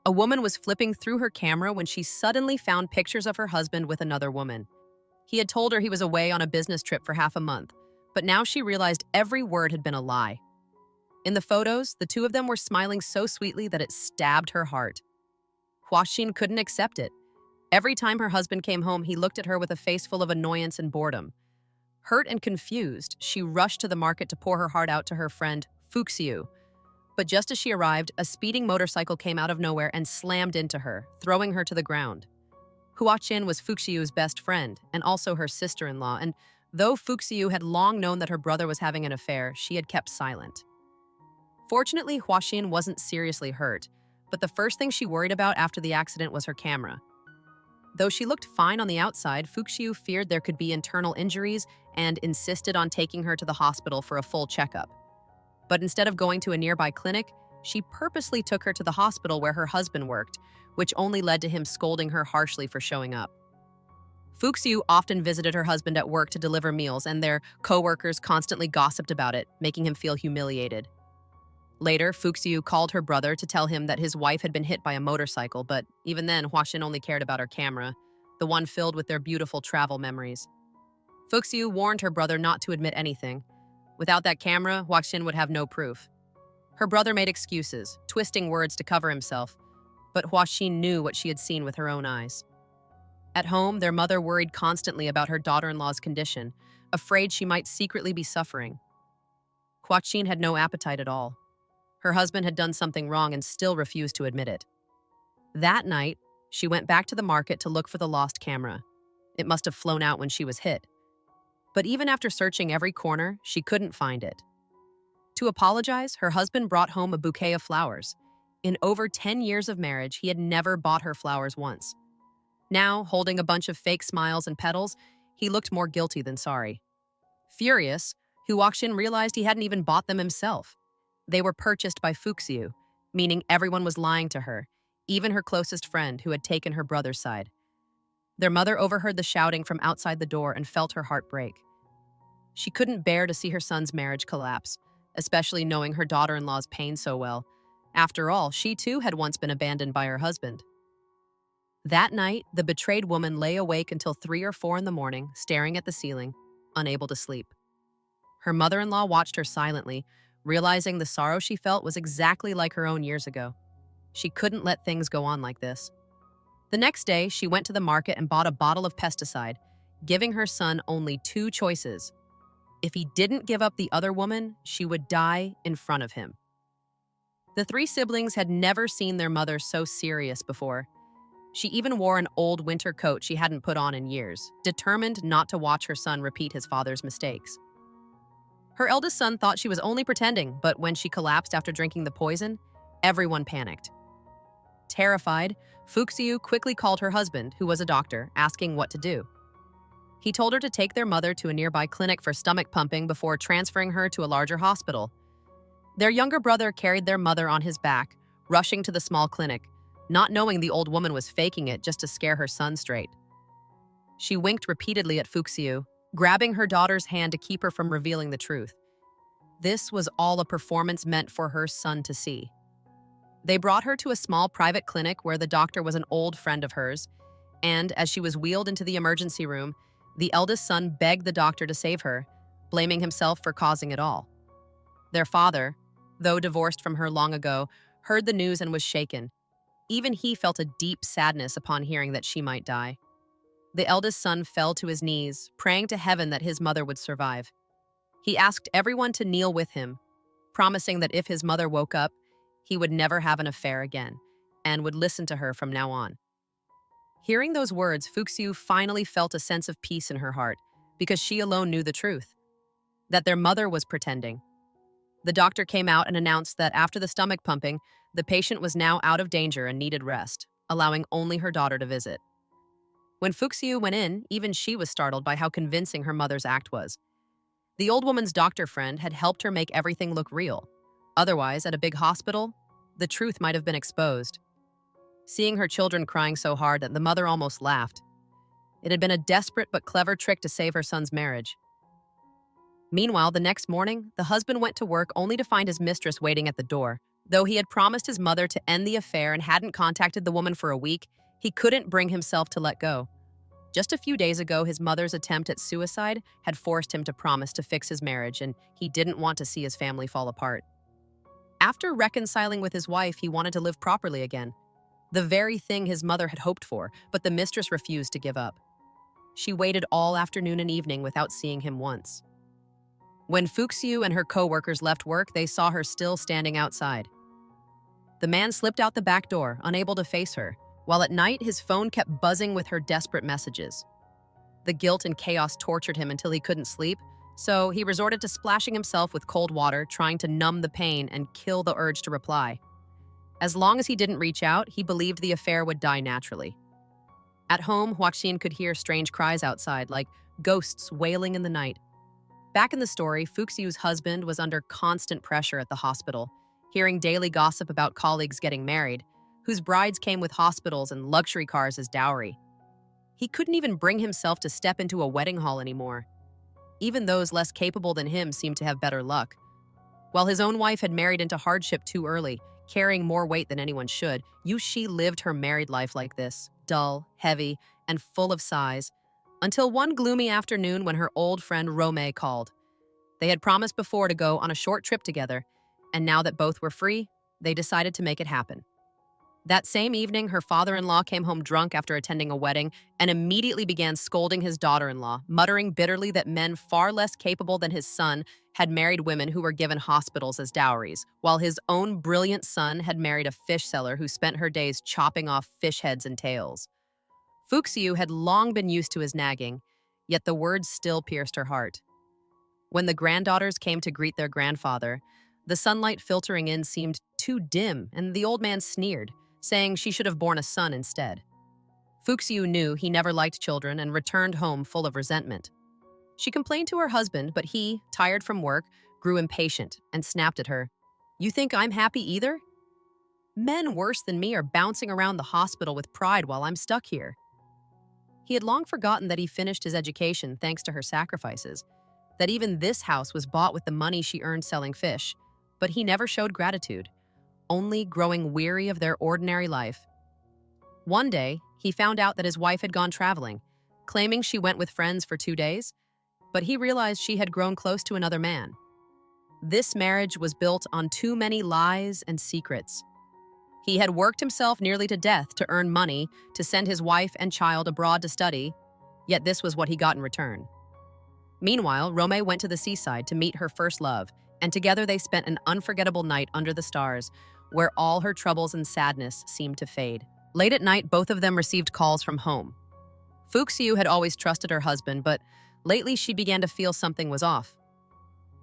A woman was flipping through her camera when she suddenly found pictures of her husband with another woman. He had told her he was away on a business trip for half a month, but now she realized every word had been a lie. In the photos, the two of them were smiling so sweetly that it stabbed her heart. Huaxin couldn't accept it. Every time her husband came home, he looked at her with a face full of annoyance and boredom. Hurt and confused, she rushed to the market to pour her heart out to her friend, Fuxiu. But just as she arrived, a speeding motorcycle came out of nowhere and slammed into her, throwing her to the ground. Huaxin was Fuxiu's best friend, and also her sister-in-law, and though Fuxiu had long known that her brother was having an affair, she had kept silent. Fortunately, Huaxin wasn't seriously hurt, but the first thing she worried about after the accident was her camera. Though she looked fine on the outside, Fuxiu feared there could be internal injuries and insisted on taking her to the hospital for a full checkup. But instead of going to a nearby clinic, she purposely took her to the hospital where her husband worked, which only led to him scolding her harshly for showing up. Fuxiu often visited her husband at work to deliver meals, and their co-workers constantly gossiped about it, making him feel humiliated. Later, Fuxiu called her brother to tell him that his wife had been hit by a motorcycle, but even then, Huaxin only cared about her camera, the one filled with their beautiful travel memories. Fuxiu warned her brother not to admit anything. Without that camera, Huaxin would have no proof. Her brother made excuses, twisting words to cover himself, but Huaxin knew what she had seen with her own eyes. At home, their mother worried constantly about her daughter-in-law's condition, afraid she might secretly be suffering. Huaxin had no appetite at all. Her husband had done something wrong and still refused to admit it. That night, she went back to the market to look for the lost camera. It must have flown out when she was hit. But even after searching every corner, she couldn't find it. To apologize, her husband brought home a bouquet of flowers. In over 10 years of marriage, he had never bought her flowers once. Now, holding a bunch of fake smiles and petals, he looked more guilty than sorry. Furious, Huaxin realized he hadn't even bought them himself. They were purchased by Fuxiu, meaning everyone was lying to her, even her closest friend who had taken her brother's side. Their mother overheard the shouting from outside the door and felt her heart break. She couldn't bear to see her son's marriage collapse, especially knowing her daughter-in-law's pain so well. After all, she too had once been abandoned by her husband. That night, the betrayed woman lay awake until 3 or 4 in the morning, staring at the ceiling, unable to sleep. Her mother-in-law watched her silently, realizing the sorrow she felt was exactly like her own years ago. She couldn't let things go on like this. The next day, she went to the market and bought a bottle of pesticide, giving her son only 2 choices. If he didn't give up the other woman, she would die in front of him. The 3 siblings had never seen their mother so serious before. She even wore an old winter coat she hadn't put on in years, determined not to watch her son repeat his father's mistakes. Her eldest son thought she was only pretending, but when she collapsed after drinking the poison, everyone panicked. Terrified, Fuxiu quickly called her husband, who was a doctor, asking what to do. He told her to take their mother to a nearby clinic for stomach pumping before transferring her to a larger hospital. Their younger brother carried their mother on his back, rushing to the small clinic, not knowing the old woman was faking it just to scare her son straight. She winked repeatedly at Fuxiu, grabbing her daughter's hand to keep her from revealing the truth. This was all a performance meant for her son to see. They brought her to a small private clinic where the doctor was an old friend of hers, and as she was wheeled into the emergency room, the eldest son begged the doctor to save her, blaming himself for causing it all. Their father, though divorced from her long ago, heard the news and was shaken. Even he felt a deep sadness upon hearing that she might die. The eldest son fell to his knees, praying to heaven that his mother would survive. He asked everyone to kneel with him, promising that if his mother woke up, he would never have an affair again, and would listen to her from now on. Hearing those words, Fuxiu finally felt a sense of peace in her heart, because she alone knew the truth, that their mother was pretending. The doctor came out and announced that after the stomach pumping, the patient was now out of danger and needed rest, allowing only her daughter to visit. When Fuxiu went in, even she was startled by how convincing her mother's act was. The old woman's doctor friend had helped her make everything look real. Otherwise, at a big hospital, the truth might have been exposed. Seeing her children crying so hard that the mother almost laughed. It had been a desperate but clever trick to save her son's marriage. Meanwhile, the next morning, the husband went to work only to find his mistress waiting at the door, Though he had promised his mother to end the affair and hadn't contacted the woman for a week, he couldn't bring himself to let go. Just a few days ago, his mother's attempt at suicide had forced him to promise to fix his marriage, and he didn't want to see his family fall apart. After reconciling with his wife, he wanted to live properly again. The very thing his mother had hoped for, but the mistress refused to give up. She waited all afternoon and evening without seeing him once. When Fuxiu and her co-workers left work, they saw her still standing outside. The man slipped out the back door, unable to face her, while at night his phone kept buzzing with her desperate messages. The guilt and chaos tortured him until he couldn't sleep, so he resorted to splashing himself with cold water, trying to numb the pain and kill the urge to reply. As long as he didn't reach out, he believed the affair would die naturally. At home, Huaxin could hear strange cries outside, like ghosts wailing in the night. Back in the story, Fuxiu's husband was under constant pressure at the hospital, hearing daily gossip about colleagues getting married, whose brides came with hospitals and luxury cars as dowry. He couldn't even bring himself to step into a wedding hall anymore. Even those less capable than him seemed to have better luck. While his own wife had married into hardship too early, carrying more weight than anyone should, Yushi lived her married life like this, dull, heavy, and full of sighs, until one gloomy afternoon when her old friend Rome called. They had promised before to go on a short trip together, and now that both were free, they decided to make it happen. That same evening, her father-in-law came home drunk after attending a wedding and immediately began scolding his daughter-in-law, muttering bitterly that men far less capable than his son had married women who were given hospitals as dowries, while his own brilliant son had married a fish seller who spent her days chopping off fish heads and tails. Fuxiu had long been used to his nagging, yet the words still pierced her heart. When the granddaughters came to greet their grandfather, the sunlight filtering in seemed too dim, and the old man sneered, saying she should have borne a son instead. Fuxiu knew he never liked children and returned home full of resentment. She complained to her husband, but he, tired from work, grew impatient and snapped at her. "You think I'm happy either? Men worse than me are bouncing around the hospital with pride while I'm stuck here." He had long forgotten that he finished his education thanks to her sacrifices, that even this house was bought with the money she earned selling fish, but he never showed gratitude, only growing weary of their ordinary life. One day, he found out that his wife had gone traveling, claiming she went with friends for 2 days, but he realized she had grown close to another man. This marriage was built on too many lies and secrets. He had worked himself nearly to death to earn money to send his wife and child abroad to study, yet this was what he got in return. Meanwhile, Rome went to the seaside to meet her first love, and together they spent an unforgettable night under the stars, where all her troubles and sadness seemed to fade. Late at night, both of them received calls from home. Fuxiu had always trusted her husband, but lately she began to feel something was off.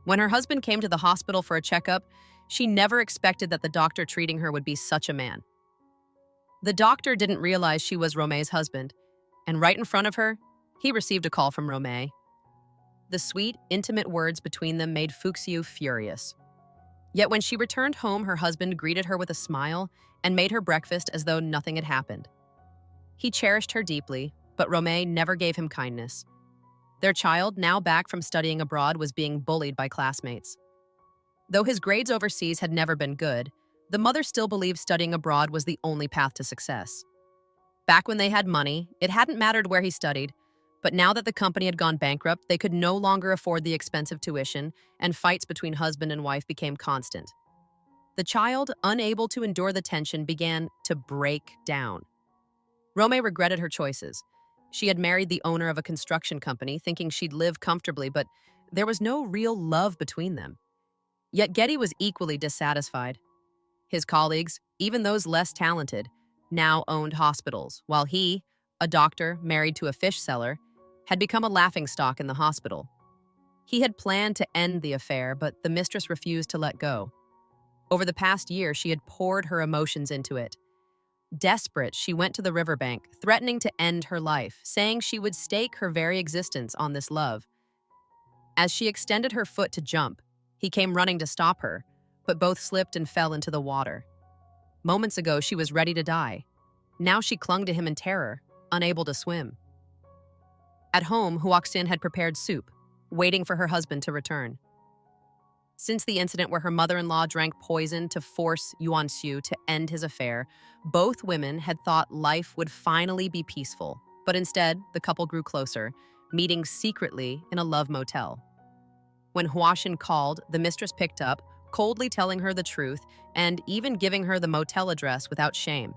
When her husband came to the hospital for a checkup, she never expected that the doctor treating her would be such a man. The doctor didn't realize she was Rome's husband, and right in front of her, he received a call from Rome. The sweet, intimate words between them made Fuxiu furious. Yet when she returned home, her husband greeted her with a smile and made her breakfast as though nothing had happened. He cherished her deeply, but Rome never gave him kindness. Their child, now back from studying abroad, was being bullied by classmates. Though his grades overseas had never been good, the mother still believed studying abroad was the only path to success. Back when they had money, it hadn't mattered where he studied, but now that the company had gone bankrupt, they could no longer afford the expensive tuition, and fights between husband and wife became constant. The child, unable to endure the tension, began to break down. Rome regretted her choices. She had married the owner of a construction company, thinking she'd live comfortably, but there was no real love between them. Yet Getty was equally dissatisfied. His colleagues, even those less talented, now owned hospitals, while he, a doctor married to a fish seller, had become a laughingstock in the hospital. He had planned to end the affair, but the mistress refused to let go. Over the past year, she had poured her emotions into it. Desperate, she went to the riverbank, threatening to end her life, saying she would stake her very existence on this love. As she extended her foot to jump, he came running to stop her, but both slipped and fell into the water. Moments ago, she was ready to die. Now she clung to him in terror, unable to swim. At home, Huaxin had prepared soup, waiting for her husband to return. Since the incident where her mother-in-law drank poison to force Yuan Xu to end his affair, both women had thought life would finally be peaceful. But instead, the couple grew closer, meeting secretly in a love motel. When Huaxin called, the mistress picked up, coldly telling her the truth and even giving her the motel address without shame.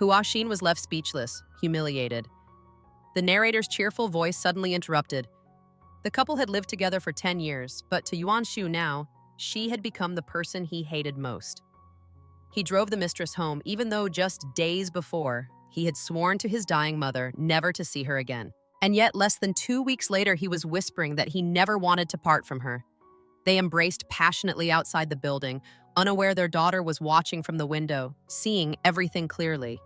Huaxin was left speechless, humiliated. The narrator's cheerful voice suddenly interrupted. The couple had lived together for 10 years, but to Yuan Xu now, she had become the person he hated most. He drove the mistress home, even though just days before, he had sworn to his dying mother never to see her again. And yet, less than 2 weeks later, he was whispering that he never wanted to part from her. They embraced passionately outside the building, unaware their daughter was watching from the window, seeing everything clearly.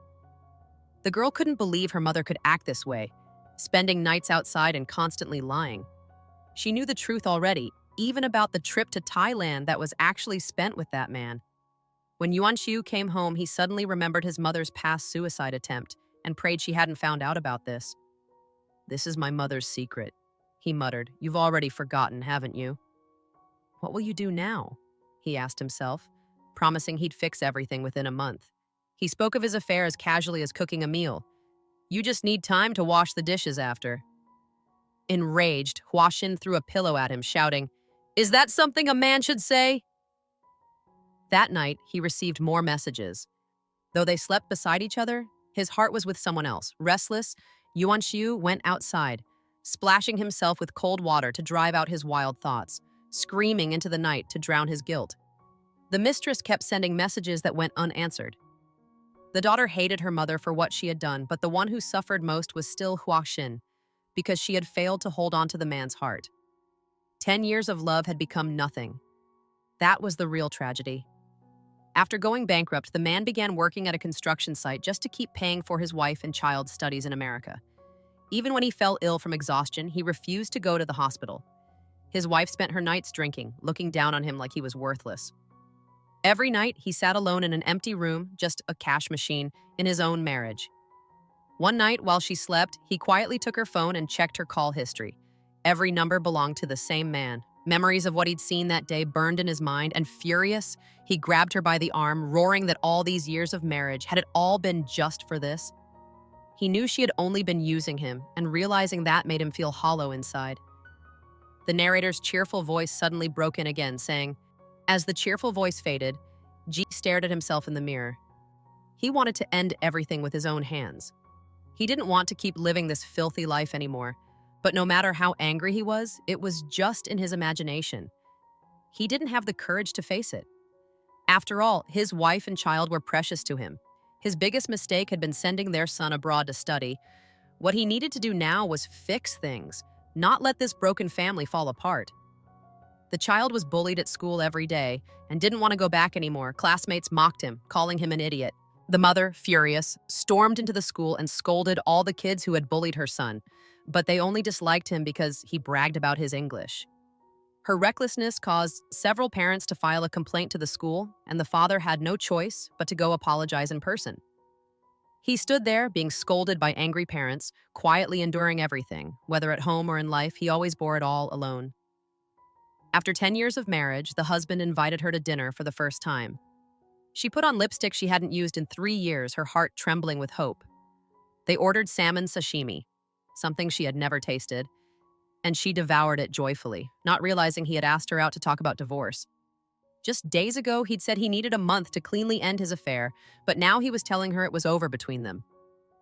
The girl couldn't believe her mother could act this way, spending nights outside and constantly lying. She knew the truth already, even about the trip to Thailand that was actually spent with that man. When Yuan Xu came home, he suddenly remembered his mother's past suicide attempt and prayed she hadn't found out about this. "This is my mother's secret," he muttered. "You've already forgotten, haven't you?" "What will you do now?" he asked himself, promising he'd fix everything within a month. He spoke of his affair as casually as cooking a meal. "You just need time to wash the dishes after." Enraged, Huaxin threw a pillow at him, shouting, "Is that something a man should say?" That night, he received more messages. Though they slept beside each other, his heart was with someone else. Restless, Yuan Xu went outside, splashing himself with cold water to drive out his wild thoughts, screaming into the night to drown his guilt. The mistress kept sending messages that went unanswered. The daughter hated her mother for what she had done, but the one who suffered most was still Huaxin, because she had failed to hold on to the man's heart. 10 years of love had become nothing. That was the real tragedy. After going bankrupt, the man began working at a construction site just to keep paying for his wife and child's studies in America. Even when he fell ill from exhaustion, he refused to go to the hospital. His wife spent her nights drinking, looking down on him like he was worthless. Every night, he sat alone in an empty room, just a cash machine, in his own marriage. One night, while she slept, he quietly took her phone and checked her call history. Every number belonged to the same man. Memories of what he'd seen that day burned in his mind, and furious, he grabbed her by the arm, roaring that all these years of marriage, had it all been just for this? He knew she had only been using him, and realizing that made him feel hollow inside. The narrator's cheerful voice suddenly broke in again, saying, as the cheerful voice faded, Ji stared at himself in the mirror. He wanted to end everything with his own hands. He didn't want to keep living this filthy life anymore, but no matter how angry he was, it was just in his imagination. He didn't have the courage to face it. After all, his wife and child were precious to him. His biggest mistake had been sending their son abroad to study. What he needed to do now was fix things, not let this broken family fall apart. The child was bullied at school every day and didn't want to go back anymore. Classmates mocked him, calling him an idiot. The mother, furious, stormed into the school and scolded all the kids who had bullied her son, but they only disliked him because he bragged about his English. Her recklessness caused several parents to file a complaint to the school, and the father had no choice but to go apologize in person. He stood there, being scolded by angry parents, quietly enduring everything. Whether at home or in life, he always bore it all alone. After 10 years of marriage, the husband invited her to dinner for the first time. She put on lipstick she hadn't used in 3 years, her heart trembling with hope. They ordered salmon sashimi, something she had never tasted, and she devoured it joyfully, not realizing he had asked her out to talk about divorce. Just days ago, he'd said he needed a month to cleanly end his affair, but now he was telling her it was over between them.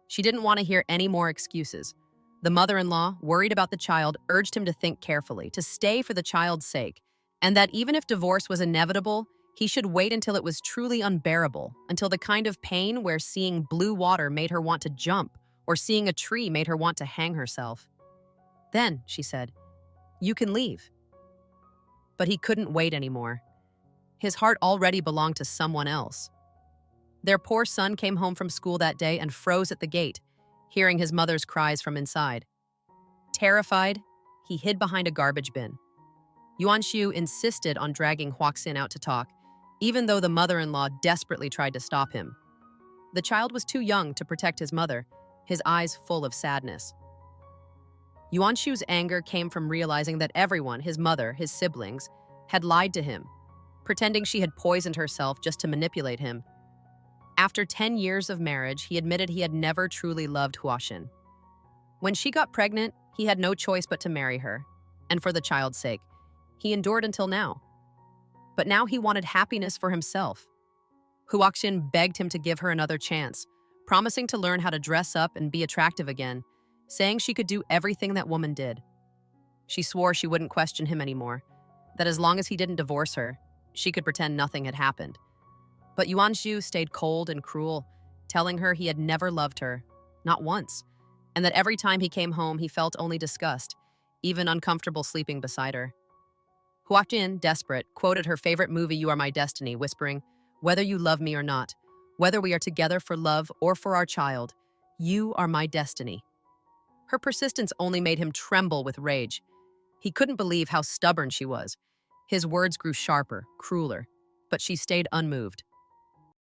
She didn't want to hear any more excuses. The mother-in-law, worried about the child, urged him to think carefully, to stay for the child's sake, and that even if divorce was inevitable, he should wait until it was truly unbearable, until the kind of pain where seeing blue water made her want to jump, or seeing a tree made her want to hang herself. Then, she said, you can leave. But he couldn't wait anymore. His heart already belonged to someone else. Their poor son came home from school that day and froze at the gate, hearing his mother's cries from inside. Terrified, he hid behind a garbage bin. Yuan Xu insisted on dragging Huaxin out to talk, even though the mother-in-law desperately tried to stop him. The child was too young to protect his mother, his eyes full of sadness. Yuan Xu's anger came from realizing that everyone, his mother, his siblings, had lied to him, pretending she had poisoned herself just to manipulate him. After 10 years of marriage, he admitted he had never truly loved Huaxin. When she got pregnant, he had no choice but to marry her, and for the child's sake, he endured until now. But now he wanted happiness for himself. Huaxin begged him to give her another chance, promising to learn how to dress up and be attractive again, saying she could do everything that woman did. She swore she wouldn't question him anymore, that as long as he didn't divorce her, she could pretend nothing had happened. But Yuanzhu stayed cold and cruel, telling her he had never loved her, not once, and that every time he came home he felt only disgust, even uncomfortable sleeping beside her. Huaxin, desperate, quoted her favorite movie You Are My Destiny, whispering, "Whether you love me or not, whether we are together for love or for our child, you are my destiny." Her persistence only made him tremble with rage. He couldn't believe how stubborn she was. His words grew sharper, crueler, but she stayed unmoved.